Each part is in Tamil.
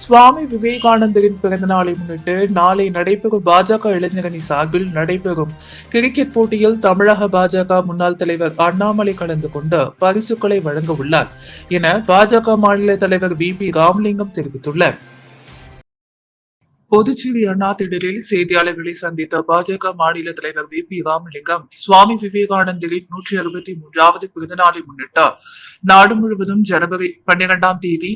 சுவாமி விவேகானந்தரின் பிறந்த நாளை முன்னிட்டு நாளை நடைபெறும் பாஜக இளைஞரணி சார்பில் நடைபெறும் கிரிக்கெட் போட்டியில் தமிழக பாஜக முன்னாள் தலைவர் அண்ணாமலை கலந்து கொண்டு பரிசுகளை வழங்க உள்ளார் என பாஜக மாநில தலைவர் VP ராமலிங்கம் தெரிவித்துள்ளார். புதுச்சேரி அண்ணா திடலில் செய்தியாளர்களை சந்தித்த பாஜக மாநில தலைவர் VP ராமலிங்கம், சுவாமி விவேகானந்தரின் 163வது பிறந்த நாளை முன்னிட்டு நாடு முழுவதும் ஜனவரி 12ஆம் தேதி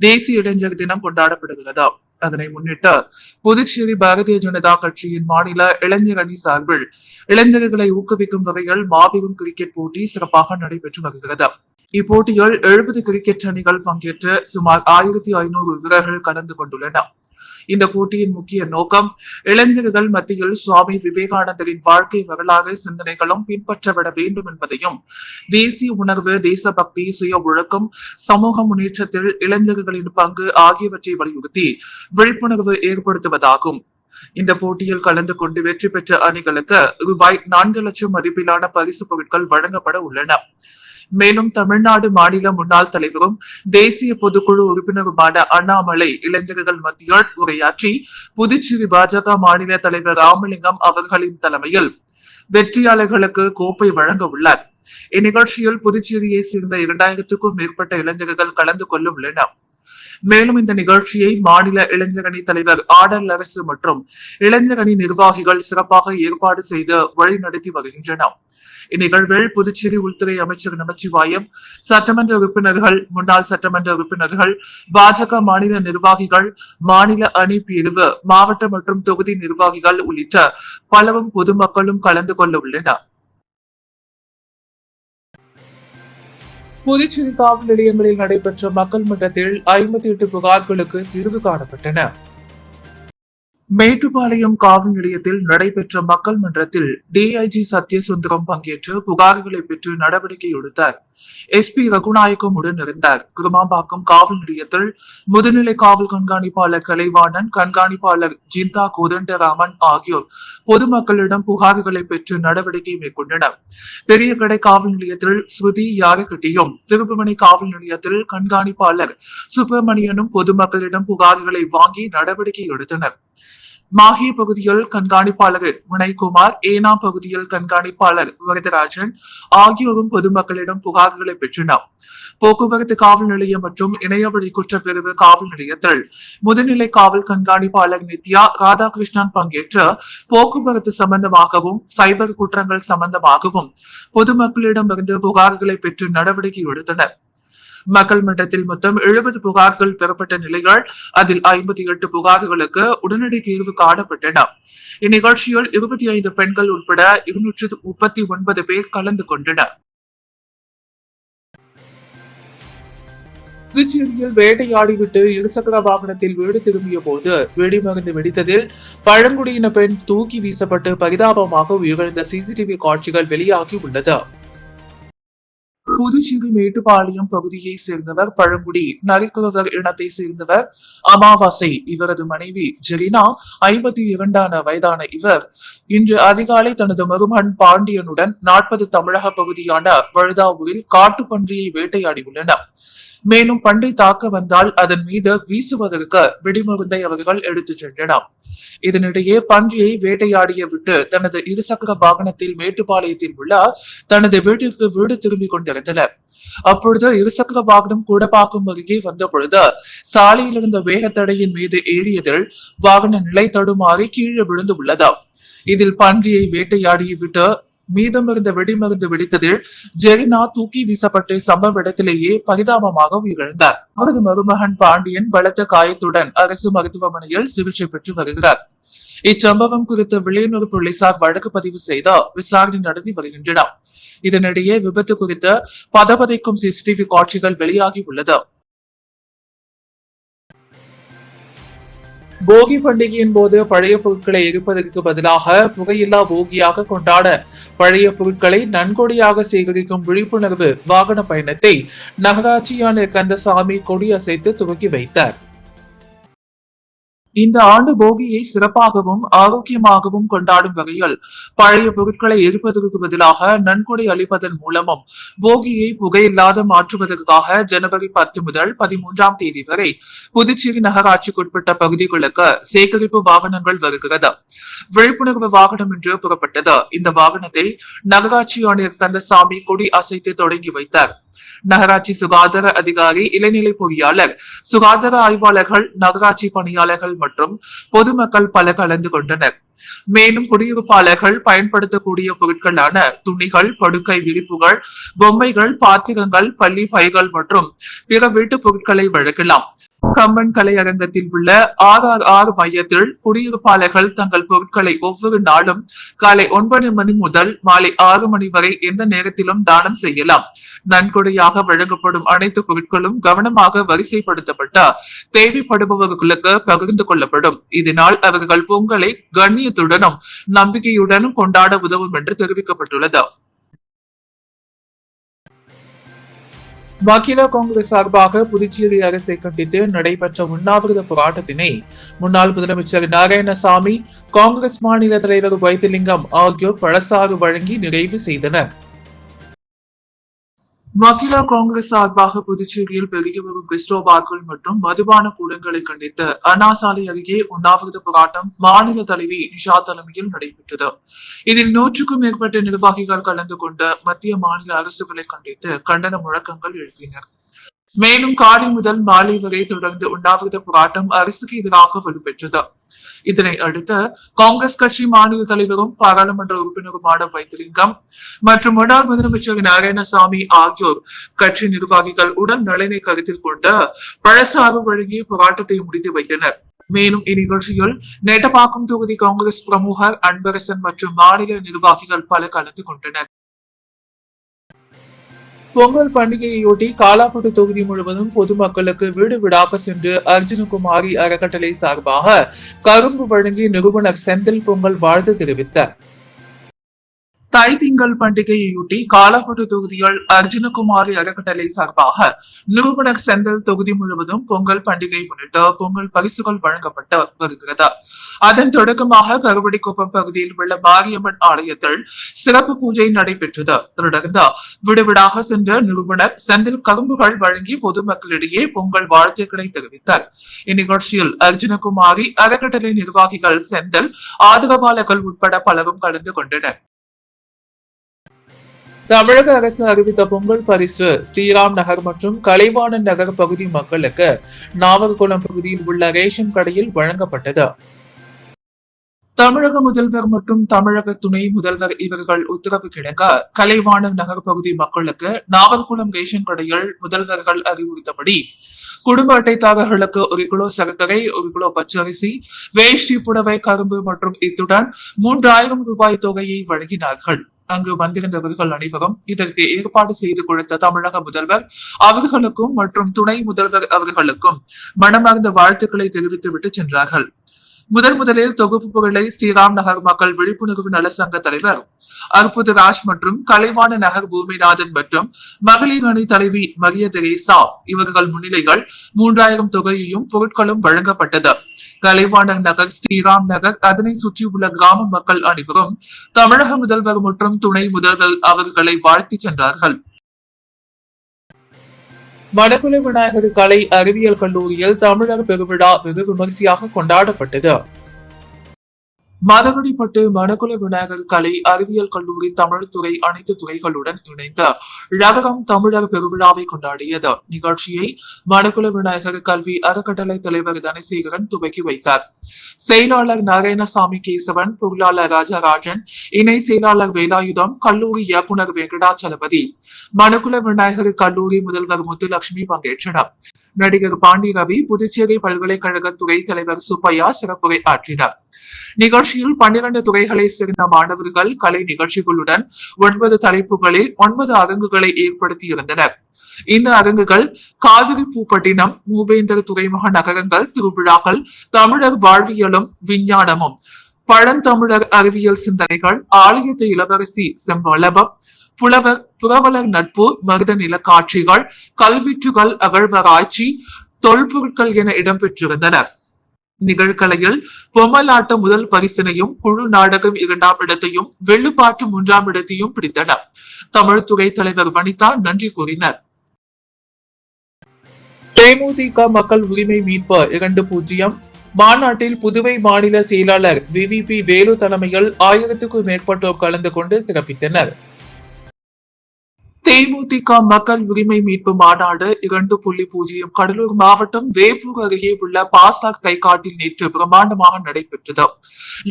தேசிய இளைஞர் தினம் கொண்டாடப்படுகிறது. அதனை முன்னிட்டு புதுச்சேரி பாரதிய ஜனதா கட்சியின் மாநில இளைஞர் அணி சார்பில் இளைஞர்களை ஊக்குவிக்கும் வகையில் மாபெரும் கிரிக்கெட் போட்டி சிறப்பாக நடைபெற்று வருகிறது. இப்போட்டியில் 70 கிரிக்கெட் அணிகள் பங்கேற்று சுமார் 1500 வீரர்கள் கலந்து கொண்டுள்ளனர். இந்த போட்டியின் முக்கிய நோக்கம் இளைஞர்கள் மத்தியில் சுவாமி விவேகானந்தரின் வாழ்க்கை வரலாறு சிந்தனைகளும் பின்பற்றப்பட வேண்டும் என்பதையும், தேசிய உணர்வு, தேசபக்தி, சுய ஒழுக்கம், சமூக முன்னேற்றத்தில் இளைஞர்களின் பங்கு ஆகியவற்றை வலியுறுத்தி விழிப்புணர்வு ஏற்படுத்துவதாகும். இந்த போட்டியில் கலந்து கொண்டு வெற்றி பெற்ற அணிகளுக்கு ரூபாய் 4 லட்சம் மதிப்பிலான பரிசு பொருட்கள் வழங்கப்பட உள்ளன. மேலும் தமிழ்நாடு மாநில முன்னாள் தலைவரும் தேசிய பொதுக்குழு உறுப்பினருமான அண்ணாமலை இளைஞர்கள் மத்தியில் உரையாற்றி புதுச்சேரி பாஜக மாநில தலைவர் ராமலிங்கம் அவர்களின் தலைமையில் வெற்றியாளர்களுக்கு கோப்பை வழங்க உள்ளார். இந்நிகழ்ச்சியில் புதுச்சேரியை சேர்ந்த 2000க்கும் மேற்பட்ட இளைஞர்கள் கலந்து கொள்ள உள்ளனர். மேலும் இந்த நிகழ்ச்சியை மாநில இளைஞரணி தலைவர் ஆடல் அரசு மற்றும் இளைஞரணி நிர்வாகிகள் சிறப்பாக ஏற்பாடு செய்து வழிநடத்தி வருகின்றனர். இந்நிகழ்வில் புதுச்சேரி உள்துறை அமைச்சர் நமச்சிவாயம், சட்டமன்ற உறுப்பினர்கள், முன்னாள் சட்டமன்ற உறுப்பினர்கள், பாஜக மாநில நிர்வாகிகள், மாநில அணி பிரிவு, மாவட்ட மற்றும் தொகுதி நிர்வாகிகள் உள்ளிட்ட பலரும் பொதுமக்களும் கலந்து கொள்ள உள்ளனர். புதுச்சேரி காவல் நிலையங்களில் நடைபெற்ற மக்கள் மன்றத்தில் 58 புகார்களுக்கு தீர்வு காணப்பட்டன. மேட்டுப்பாளையம் காவல் நிலையத்தில் நடைபெற்ற மக்கள் மன்றத்தில் DIG சத்யசுந்தரம் பங்கேற்று புகார்களை பெற்று நடவடிக்கை எடுத்தார். SP ரகுநாயகம் உடன் இருந்தார். குருமாம்பாக்கம் காவல் நிலையத்தில் முதுநிலை காவல் கண்காணிப்பாளர் கலைவாணன், கண்காணிப்பாளர் ஜிந்தா கோதண்டராமன் ஆகியோர் பொதுமக்களிடம் புகார்களை பெற்று நடவடிக்கை மேற்கொண்டனர். பெரிய கடை காவல் நிலையத்தில் ஸ்ருதி யாரகட்டியும், திருப்புவனை காவல் நிலையத்தில் கண்காணிப்பாளர் சுப்பிரமணியனும் பொதுமக்களிடம் புகார்களை வாங்கி நடவடிக்கை எடுத்தனர். மாஹி பகுதியில் கண்காணிப்பாளர் வினய்குமார், ஏனா பகுதியில் கண்காணிப்பாளர் வரதராஜன் ஆகியோரும் பொதுமக்களிடம் புகார்களை பெற்றனர். போக்குவரத்து காவல் நிலையம் மற்றும் இணையவழி குற்றப்பிரிவு காவல் நிலையத்தில் முதுநிலை காவல் கண்காணிப்பாளர் நித்யா ராதாகிருஷ்ணன் பங்கேற்று போக்குவரத்து சம்பந்தமாகவும் சைபர் குற்றங்கள் சம்பந்தமாகவும் பொதுமக்களிடமிருந்து புகார்களை பெற்று நடவடிக்கை எடுத்தனர். மக்கள் மன்றத்தில் மொத்தம் 70 புகார்கள் பெறப்பட்ட நிலையில் அதில் 58 புகார்களுக்கு உடனடி தீர்வு காணப்பட்டன. இந்நிகழ்ச்சியில் 25 பெண்கள் உட்பட 239 பேர் கலந்து கொண்டனர். புதுச்சேரியில் வேட்டையாடிவிட்டு இருசக்கர வாகனத்தில் வீடு திரும்பிய போது வெடிமருந்து வெடித்ததில் பழங்குடியின பெண் தூக்கி வீசப்பட்டு பரிதாபமாக உயிரிழந்த CCTV காட்சிகள் வெளியாகி உள்ளது. புதுச்சேரி மேட்டுப்பாளையம் பகுதியை சேர்ந்தவர் பழங்குடி நரிக்குறவர் இனத்தை சேர்ந்தவர் அமாவாசை. இவரது மனைவி ஜெரினா 52 வயதான இவர் இன்று அதிகாலை தனது மருமகன் பாண்டியனுடன் 40 தமிழக பகுதியான வழுதாவூரில் காட்டுப்பன்றியை வேட்டையாடி உள்ளனர். மேலும் பன்றி தாக்க வந்தால் அதன் மீது வீசுவதற்கு வெடிமருந்தை அவர்கள் எடுத்துச் சென்றனர். இதனிடையே பன்றியை வேட்டையாடிய விட்டு தனது இருசக்கர வாகனத்தில் மேட்டுப்பாளையத்தில் உள்ள தனது வீட்டிற்கு வீடு திரும்பிக் கொண்டிருந்தனர். அப்பொழுது இருசக்கர வாகனம் கூடப்பாக்கம் அருகே வந்த பொழுது சாலையில் இருந்த வேகத்தடையின் மீது ஏறியதில் வாகன நிலை தடுமாறி கீழே விழுந்து உள்ளது. இதில் பன்றியை வேட்டையாடிய விட்டு மீதமிருந்த வெடிமருந்து வெடித்ததில் ஜெரினா தூக்கி வீசப்பட்டு சம்பவ இடத்திலேயே பரிதாபமாக உயிரிழந்தார். அவரது மருமகன் பாண்டியன் பலத்த காயத்துடன் அரசு மருத்துவமனையில் சிகிச்சை பெற்று வருகிறார். இச்சம்பவம் குறித்து வில்லியனூர் போலீசார் வழக்கு பதிவு செய்து விசாரணை நடத்தி வருகின்றனர். இதனிடையே விபத்து குறித்து பதபதைக்கும் CCTV காட்சிகள் வெளியாகி உள்ளது. போகி பண்டிகையின் போது பழைய பொருட்களை எரிப்பதற்கு பதிலாக புகையில்லா போகியாக கொண்டாட பழைய பொருட்களை நன்கொடையாக சேகரிக்கும் விழிப்புணர்வு வாகன பயணத்தை நகராட்சி ஆணையர் கந்தசாமி கொடியசைத்து துவக்கி வைத்தார். இந்த ஆண்டு போகியை சிறப்பாகவும் ஆரோக்கியமாகவும் கொண்டாடும் வகையில் பழைய பொருட்களை எரிப்பதற்கு பதிலாக நன்கொடை அளிப்பதன் மூலமும் போகியை புகையில்லாத மாற்றுவதற்காக ஜனவரி 10 முதல் 13ஆம் தேதி வரை புதுச்சேரி நகராட்சிக்குட்பட்ட பகுதிகளுக்கு சேகரிப்பு வாகனங்கள் வருகிறது. விழிப்புணர்வு வாகனம் என்று புறப்பட்டது. இந்த வாகனத்தை நகராட்சி ஆணையர் கந்தசாமி கொடி அசைத்து தொடங்கி வைத்தார். நகராட்சி சுகாதார அதிகாரி, இளநிலை பொறியாளர், சுகாதார ஆய்வாளர்கள், நகராட்சி பணியாளர்கள் மற்றும் பொதுமக்கள் பல கலந்து கொண்டனர். மேலும் குடியிருப்பாளர்கள் பயன்படுத்தக்கூடிய பொருட்களான துணிகள், படுக்கை விரிப்புகள், பொம்மைகள், பாத்திரங்கள், பள்ளி பைகள் மற்றும் பிற வீட்டுப் பொருட்களை வழங்கலாம். கம்பன் கலையரங்கத்தில் உள்ள RRR மையத்தில் குடியிருப்பாளர்கள் தங்கள் பொருட்களை ஒவ்வொரு நாளும் காலை 9 மணி முதல் மாலை 6 மணி வரை எந்த நேரத்திலும் தானம் செய்யலாம். நன்கொடையாக வழங்கப்படும் அனைத்து பொருட்களும் கவனமாக வரிசைப்படுத்தப்பட்ட தேவைப்படுபவர்களுக்கு பகிர்ந்து கொள்ளப்படும். இதனால் அவர்கள் பொங்கலை கண்ணியத்துடனும் நம்பிக்கையுடனும் கொண்டாட உதவும் என்று தெரிவிக்கப்பட்டுள்ளது. வக்கீல காங்கிரஸ் சார்பாக புதுச்சேரி அரசை கண்டித்து நடைபெற்ற உண்ணாவிரத போராட்டத்தினை முன்னாள் முதலமைச்சர் நாராயணசாமி, காங்கிரஸ் மாநில தலைவர் வைத்திலிங்கம் ஆகியோர் பழசாறு வழங்கி நிறைவு செய்தனர். வக்கீலா காங்கிரஸ் சார்பாக புதுச்சேரியில் பெருகி வரும் கிறிஸ்டோ பார்கள் மற்றும் மதுபான கூடங்களை கண்டித்து அண்ணா சாலை அருகே உண்ணாவிரத போராட்டம் மாநில தலைவி நிஷா தலைமையில் நடைபெற்றது. இதில் 100க்கும் மேற்பட்ட நிர்வாகிகள் கலந்து கொண்டு மத்திய மாநில அரசுகளை கண்டித்து கண்டன முழக்கங்கள் எழுப்பினர். மேலும் காலை முதல் மாலை வரை தொடர்ந்து உண்ணாவிரத போராட்டம் அரசுக்கு எதிராக வலுப்பெற்றது. இதனை அடுத்து காங்கிரஸ் கட்சி மாநில தலைவரும் பாராளுமன்ற உறுப்பினருமான வைத்திலிங்கம் மற்றும் முன்னாள் முதலமைச்சர் நாராயணசாமி ஆகியோர் கட்சி நிர்வாகிகள் உடன் நலனை கருத்தில் கொண்டு பழசாறு வழங்கி போராட்டத்தை முடித்து வைத்தனர். மேலும் இந்நிகழ்ச்சியில் நெட்டப்பாக்கம் தொகுதி காங்கிரஸ் பிரமுகர் அன்பரசன் மற்றும் மாநில நிர்வாகிகள் பல கலந்து கொண்டனர். பொங்கல் பண்டிகையொட்டி காலாப்பட்டு தொகுதி முழுவதும் பொதுமக்களுக்கு வீடு வீடாக சென்று அர்ஜுனகுமாரி அறக்கட்டளை சார்பாக கரும்பு வழங்கி நிறுவனர் செந்தில் பொங்கல் வாழ்த்து தெரிவித்தார். தை திங்கள் பண்டிகையொட்டி காலாப்பட்டு தொகுதியில் அர்ஜுனகுமாரி அறக்கட்டளை சார்பாக நிறுவனர் செந்தில் தொகுதி முழுவதும் பொங்கல் பண்டிகை முன்னிட்டு பொங்கல் பரிசுகள் வழங்கப்பட்டு வருகிறது. அதன் தொடக்கமாக கருவடிக்குப்பம் பகுதியில் உள்ள மாரியம்மன் ஆலயத்தில் சிறப்பு பூஜை நடைபெற்றது. தொடர்ந்து விடுவிடாக சென்ற நிறுவனர் செந்தில் கரும்புகள் வழங்கி பொதுமக்களிடையே பொங்கல் வாழ்த்துக்களை தெரிவித்தார். இந்நிகழ்ச்சியில் அர்ஜுனகுமாரி அறக்கட்டளை நிர்வாகிகள், செந்தில் ஆதரவாளர்கள் உட்பட பலரும் கலந்து கொண்டனர். தமிழக அரசு அறிவித்த பொங்கல் பரிசு ஸ்ரீராம் நகர் மற்றும் கலைவாணன் நகர் பகுதி மக்களுக்கு நாவல்குளம் பகுதியில் உள்ள ரேஷன் கடையில் வழங்கப்பட்டது. தமிழக முதல்வர் மற்றும் தமிழக துணை முதல்வர் இவர்கள் உத்தரவு கிடங்க கலைவாணன் நகர் பகுதி மக்களுக்கு நாவல்குளம் ரேஷன் கடையில் முதல்வர்கள் அறிவுறுத்தபடி குடும்ப அட்டைதாரர்களுக்கு 1 கிலோ சர்க்கரை, 1 கிலோ பச்சரிசி, வேஷ்டி, புடவை, கரும்பு மற்றும் இத்துடன் 3000 ரூபாய் தொகையை வழங்கினார்கள். அங்கு வந்திருந்தவர்கள் அனைவரும் இதற்கு ஏற்பாடு செய்து கொடுத்த தமிழக முதல்வர் அவர்களுக்கும் மற்றும் துணை முதல்வர் அவர்களுக்கும் மனமார்ந்த வாழ்த்துக்களை தெரிவித்துவிட்டு சென்றார்கள். முதலில் தொகுப்பு பொருளை ஸ்ரீராம் நகர் மக்கள் விழிப்புணர்வு நல சங்க தலைவர் அற்புதராஜ் மற்றும் கலைவாண நகர் பூமிநாதன் மற்றும் மகளிர் அணி தலைவி மரிய தெரேசா இவர்கள் முன்னிலைகள் 3000 தொகையையும் பொருட்களும் வழங்கப்பட்டது. கலைவாணர் நகர், ஸ்ரீராம் நகர், அதனை சுற்றியுள்ள கிராம மக்கள் அனைவரும் தமிழக முதல்வர் மற்றும் துணை முதல்வர் அவர்களை வாழ்த்தி சென்றார்கள். மணக்குள விநாயகர் கலை அறிவியல் கல்லூரியில் தமிழர் பெருவிழா வெகு விமர்சையாக கொண்டாடப்பட்டது. மதகுடிப்பட்டு மணக்குள விநாயகர் கலை அறிவியல் கல்லூரி தமிழ் துறை அனைத்து துறைகளுடன் இணைந்து ரகரம் தமிழர் பெருவிழாவை கொண்டாடியது. நிகழ்ச்சியை மணக்குள விநாயகர் கல்வி அறக்கட்டளை தலைவர் தனசேகரன் துவக்கி வைத்தார். செயலாளர் நாராயணசாமி கேசவன், பொருளாளர் ராஜராஜன், இணை செயலாளர் வேலாயுதம், கல்லூரி இயக்குநர் வெங்கடாச்சலபதி, மணக்குள விநாயகர் கல்லூரி முதல்வர் முத்துலட்சுமி பங்கேற்றனர். நடிகர் பாண்டி ரவி, புதுச்சேரி பல்கலைக்கழக துறை தலைவர் சுப்பையா சிறப்புரை ஆற்றினார். நிகழ்ச்சியில் 12 துறைகளை சேர்ந்த மாணவர்கள் கலை நிகழ்ச்சிகளுடன் 9 தலைப்புகளில் 9 அரங்குகளை ஏற்படுத்தியிருந்தனர். இந்த அரங்குகள் காவிரி பூப்பட்டினம், மூவேந்தர் துறைமுக நகரங்கள் திருவிழாக்கள், தமிழர் வாழ்வியலும் விஞ்ஞானமும், பழந்தமிழர் அறிவியல் சிந்தனைகள், ஆலயத்து இளவரசி செம்பலபம், புரவலர் நட்பு, மருத நில காட்சிகள், கல்வெட்டுகள், அகழ்வாராய்ச்சி, தொல்பொருட்கள் என இடம்பெற்றிருந்தனர். நிகழ்கலையில் பொம்மலாட்டம் முதல் பரிசினையும், குழு நாடகம் 2ஆம் இடத்தையும், வெள்ளுப்பாட்டு 3ஆம் இடத்தையும் பிடித்தனர். தமிழ் துறை தலைவர் வனிதா நன்றி கூறினர். தேமுதிக மக்கள் உரிமை மீட்பு 2.0 மாநாட்டில் புதுவை மாநில செயலாளர் VVP வேலு தலைமையில் 1000க்கும் மேற்பட்டோர் கலந்து கொண்டு சிறப்பித்தனர். தேமுதிக மக்கள் உரிமை மீட்பு மாநாடு 2.0 கடலூர் மாவட்டம் வேப்பூர் அருகே உள்ள பாஸ்டாக் கைகாட்டில் நேற்று பிரமாண்டமாக நடைபெற்றது.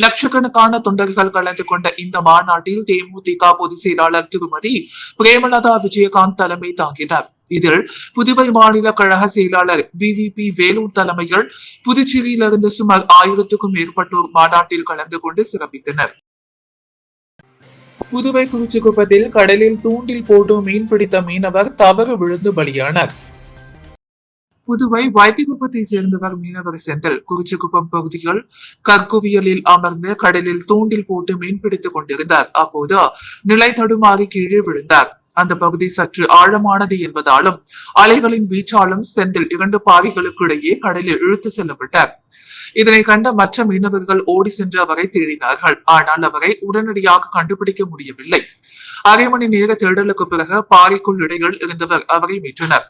லட்சக்கணக்கான தொண்டர்கள் கலந்து கொண்ட இந்த மாநாட்டில் தேமுதிக பொதுச் செயலாளர் திருமதி பிரேமலதா விஜயகாந்த் தலைமை தாங்கினார். இதில் புதுவை மாநில கழக செயலாளர் VVP வேலூர் தலைமையில் புதுச்சேரியிலிருந்து சுமார் 1000க்கும் மேற்பட்டோர் மாநாட்டில் கலந்து கொண்டு சிறப்பித்தனர். புதுவை குறிச்சிக்குப்பத்தில் கடலில் தூண்டில் போட்டு மீன் பிடித்த மீனவர் தவறு விழுந்து பலியானார். புதுவை வைத்திகுப்பத்தை சேர்ந்தவர் மீனவர் செந்தில் குறிச்சிக்குப்பம் பகுதியில் கற்குவியலில் அமர்ந்து கடலில் தூண்டில் போட்டு மீன் பிடித்துக் கொண்டிருந்தார். அப்போது நிலை தடுமாறி கீழே விழுந்தார். அந்த பகுதி சற்று ஆழமானது என்பதாலும் அலைகளின் வீச்சாலும் செந்தில் 2 பாறைகளுக்கு இடையே கடலில் இழுத்து செல்லப்பட்டார். இதனை கண்ட மற்ற மீனவர்கள் ஓடி சென்று அவரை தேடினார்கள். ஆனால் அவரை உடனடியாக கண்டுபிடிக்க முடியவில்லை. அரை மணி நேர தேடலுக்கு பிறகு பாறைக்குள் இடையில் இருந்தவர் அவரை மீட்டனர்.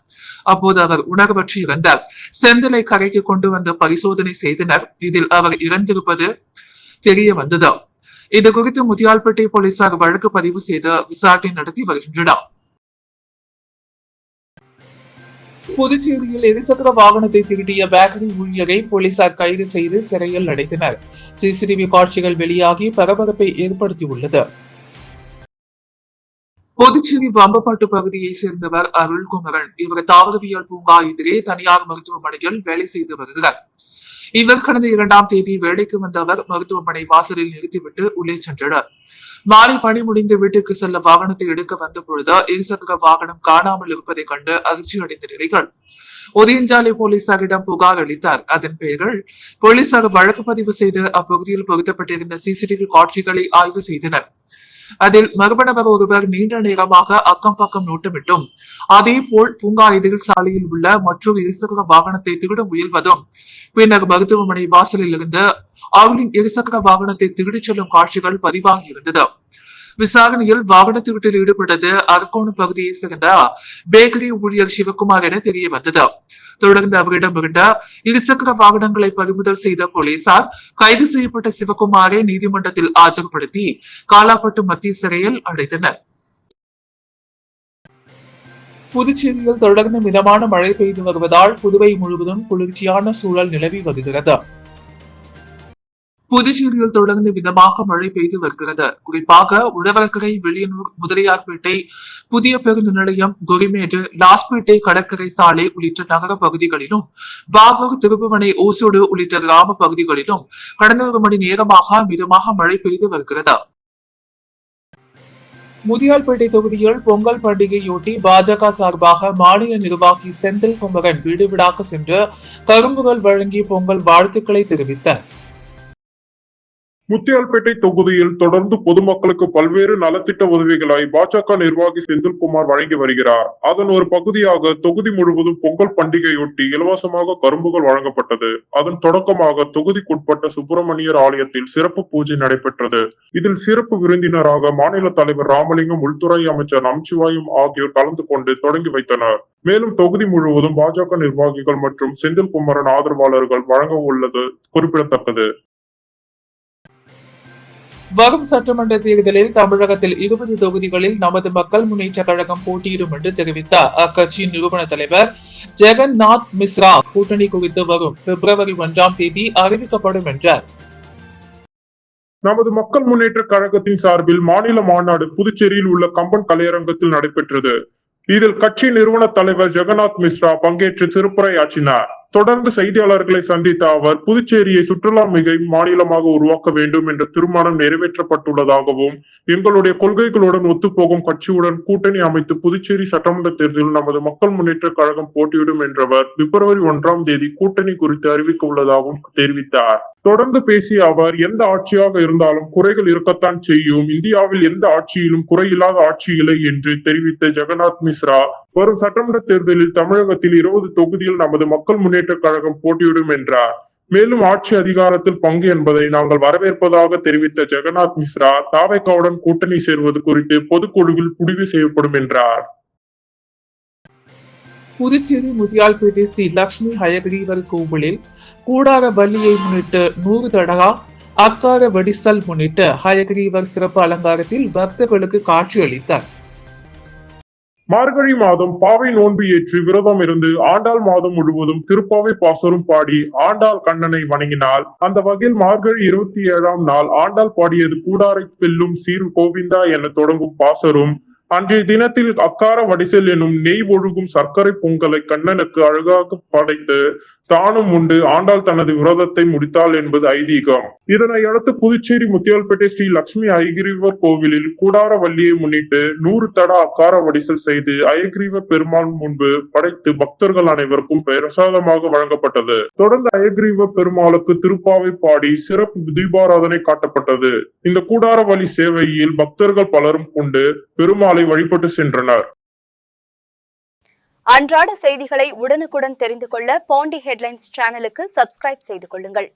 அப்போது அவர் உணர்வற்று இறந்தார். செந்திலை கரைக்கு கொண்டு வந்து பரிசோதனை செய்தனர். இதில் அவர் இறந்திருப்பது தெரிய வந்தது. இது குறித்து முத்தியால்பேட்டை போலீசார் வழக்கு பதிவு செய்து விசாரணை நடத்தி வருகின்றனர். புதுச்சேரியில் இருசக்கர வாகனத்தை திருடிய பேட்டரி ஊழியரை போலீசார் கைது செய்து சிறையில் அடைத்தனர். சிசிடிவி காட்சிகள் வெளியாகி பரபரப்பை ஏற்படுத்தியுள்ளது. புதுச்சேரி வம்பப்பட்டு பகுதியை சேர்ந்தவர் அருள்குமரன். இவர் தாவரவியல் பூங்கா எதிரே தனியார் மருத்துவமனையில் வேலை செய்து வருகிறார். இவர் கடந்த 2ஆம் தேதி வேலைக்கு வந்த அவர் மருத்துவமனை வாசலில் நிறுத்திவிட்டு உள்ளே சென்றனர். மாலை பணி முடிந்து வீட்டுக்கு செல்ல வாகனத்தை எடுக்க வந்த பொழுது இருசக்கர வாகனம் காணாமல் இருப்பதை கண்டு அதிர்ச்சி அடைந்த நிலைகள் ஒதியஞ்சாலை போலீசாரிடம் புகார் அளித்தார். அதன் பேரில் போலீசார் வழக்கு பதிவு செய்து அப்பகுதியில் பொருத்தப்பட்டிருந்த சிசிடிவி காட்சிகளை ஆய்வு செய்தனர். அதில் மர்ம நபர் ஒருவர் நீண்ட நேரமாக அக்கம் பக்கம் நோட்டமிட்டும், அதே போல் பூங்கா எதிர் சாலையில் உள்ள மற்றொரு இருசக்கர வாகனத்தை திருட முயல்வதும், பின்னர் மருத்துவமனை வாசலில் இருந்து அவரின் இருசக்கர வாகனத்தை திருடிச் செல்லும் காட்சிகள் பதிவாகி இருந்தது. விசாரணையில் வாகன திருட்டில் ஈடுபட்டது அரக்கோணம் பகுதியை சேர்ந்த பேக்கரி ஊழியர் சிவகுமார் என தெரிய வந்தது. தொடர்ந்து அவரிடமிருந்த இருசக்கர வாகனங்களை பறிமுதல் செய்த போலீசார் கைது செய்யப்பட்ட சிவகுமாரை நீதிமன்றத்தில் ஆஜர்படுத்தி காலாப்பட்டு மத்திய சிறையில் அடைத்தனர். புதுச்சேரியில் தொடர்ந்து மிதமான மழை பெய்து வருவதால் புதுவை முழுவதும் குளிர்ச்சியான சூழல் நிலவி வருகிறது. புதுச்சேரியில் தொடர்ந்து மிதமாக மழை பெய்து வருகிறது. குறிப்பாக உழவர்கரை, வெளியனூர், முதலியார்பேட்டை, புதிய பேருந்து நிலையம், கொரிமேடு, லாஸ்பேட்டை கடற்கரை சாலை உள்ளிட்ட நகர பகுதிகளிலும், பாகூர், திருப்புவனை, ஓசூடு உள்ளிட்ட கிராம பகுதிகளிலும் கடந்த 1 மணி நேரமாக மிதமாக மழை பெய்து வருகிறது. முதியால்பேட்டை தொகுதியில் பொங்கல் பண்டிகையொட்டி பாஜக சார்பாக மாநில நிர்வாகி செந்தில் குமரன் வீடு வீடாக சென்று கரும்புகள் வழங்கி பொங்கல் வாழ்த்துக்களை தெரிவித்தார். முத்தியால்பேட்டை தொகுதியில் தொடர்ந்து பொதுமக்களுக்கு பல்வேறு நலத்திட்ட உதவிகளை பாஜக நிர்வாகி செந்தில்குமார் வழங்கி வருகிறார். அதன் ஒரு பகுதியாக தொகுதி முழுவதும் பொங்கல் பண்டிகையொட்டி இலவசமாக கரும்புகள் வழங்கப்பட்டது. அதன் தொடக்கமாக தொகுதிக்குட்பட்ட சுப்பிரமணியர் ஆலயத்தில் சிறப்பு பூஜை நடைபெற்றது. இதில் சிறப்பு விருந்தினராக மாநில தலைவர் ராமலிங்கம், உள்துறை அமைச்சர் நமச்சிவாயம் ஆகியோர் கலந்து கொண்டு தொடங்கி வைத்தனர். மேலும் தொகுதி முழுவதும் பாஜக நிர்வாகிகள் மற்றும் செந்தில்குமரன் ஆதரவாளர்கள் வழங்க உள்ளது குறிப்பிடத்தக்கது. வரும் சட்டமன்ற தேர்தலில் தமிழகத்தில் 20 தொகுதிகளில் நமது மக்கள் முன்னேற்ற கழகம் போட்டியிடும் என்று தெரிவித்தார். அக்கட்சியின் நிறுவன தலைவர் ஜெகநாத் மிஸ்ரா கூட்டணி குறித்து வரும் பிப்ரவரி 1ஆம் தேதி அறிவிக்கப்படும் என்றார். நமது மக்கள் முன்னேற்ற கழகத்தின் சார்பில் மாநில மாநாடு புதுச்சேரியில் உள்ள கம்பன் கலையரங்கத்தில் நடைபெற்றது. இதில் கட்சி நிறுவன தலைவர் ஜெகநாத் மிஸ்ரா பங்கேற்று சிறப்புரையாற்றினார். தொடர்ந்து செய்தியாளர்களை சந்தித்த அவர் புதுச்சேரியை சுற்றுலா மிகை மாநிலமாக உருவாக்க வேண்டும் என்ற தீர்மானம் நிறைவேற்றப்பட்டுள்ளதாகவும், எங்களுடைய கொள்கைகளுடன் ஒத்துப்போகும் கட்சியுடன் கூட்டணி அமைத்து புதுச்சேரி சட்டமன்ற தேர்தலில் நமது மக்கள் முன்னேற்ற கழகம் போட்டியிடும் என்றவர் பிப்ரவரி 1ஆம் தேதி கூட்டணி குறித்து அறிவிக்க உள்ளதாகவும் தெரிவித்தார். தொடர்ந்து பேசிய அவர், எந்த ஆட்சியாக இருந்தாலும் குறைகள் இருக்கத்தான் செய்யும், இந்தியாவில் எந்த ஆட்சியிலும் குறையில்லாத ஆட்சி இல்லை என்று தெரிவித்த ஜெகநாத் மிஸ்ரா, வரும் சட்டமன்ற தேர்தலில் தமிழகத்தில் 20 தொகுதியில் நமது மக்கள் முன்னேற்ற கழகம் போட்டியிடும் என்றார். மேலும் ஆட்சி அதிகாரத்தில் பங்கு என்பதை நாங்கள் வரவேற்பதாக தெரிவித்த ஜெகநாத் மிஸ்ரா தாவேகாவுடன் கூட்டணி சேர்வது குறித்து பொதுக்குழுவில் முடிவு செய்யப்படும் என்றார். புதுச்சேரி முதியால்பேட்டை ஸ்ரீ லட்சுமி ஹயகிரீவர் கோவிலில் கூடார வள்ளியை முன்னிட்டு 100 தடகா அக்கார வடிசல் முன்னிட்டு ஹயகிரீவர் சிறப்பு அலங்காரத்தில் பக்தர்களுக்கு காட்சியளித்தார். மார்கழி மாதம் பாவை நோன்பு ஏற்று விரதம் இருந்து ஆண்டாள் மாதம் முழுவதும் திருப்பாவை பாசரும் பாடி ஆண்டாள் கண்ணனை வணங்கினால் அந்த வகையில் மார்கழி 27ஆம் நாள் ஆண்டாள் பாடியது கூடாரை வெல்லும் சீர் கோவிந்தா என தொடங்கும் பாசரும் அன்றைய தினத்தில் அக்கார வடிசல் எனும் நெய் ஒழுகும் சர்க்கரை பொங்கலை கண்ணனுக்கு அழகாக படைத்து தானும் உண்டு ஆண்டாள் தனது விரதத்தை முடித்தாள் என்பது ஐதீகம். இதனை அடுத்து புதுச்சேரி முத்தியால்பேட்டை ஸ்ரீ லட்சுமி அயகிரீவர் கோவிலில் கூடார வள்ளியை முன்னிட்டு 100 தடா அக்கார வடிசல் செய்து அயகிரீவர் பெருமாள் முன்பு படைத்து பக்தர்கள் அனைவருக்கும் பிரசாதமாக வழங்கப்பட்டது. தொடர்ந்து அயகிரீவர் பெருமாளுக்கு திருப்பாவை பாடி சிறப்பு தீபாராதனை காட்டப்பட்டது. இந்த கூடார வழி சேவையில் பக்தர்கள் பலரும் கொண்டு பெருமாளை வழிபட்டு சென்றனர். அன்றாட செய்திகளை உடனுக்குடன் தெரிந்து கொள்ள பாண்டி ஹெட்லைன்ஸ் சேனலுக்கு சப்ஸ்கிரைப் செய்து கொள்ளுங்கள்.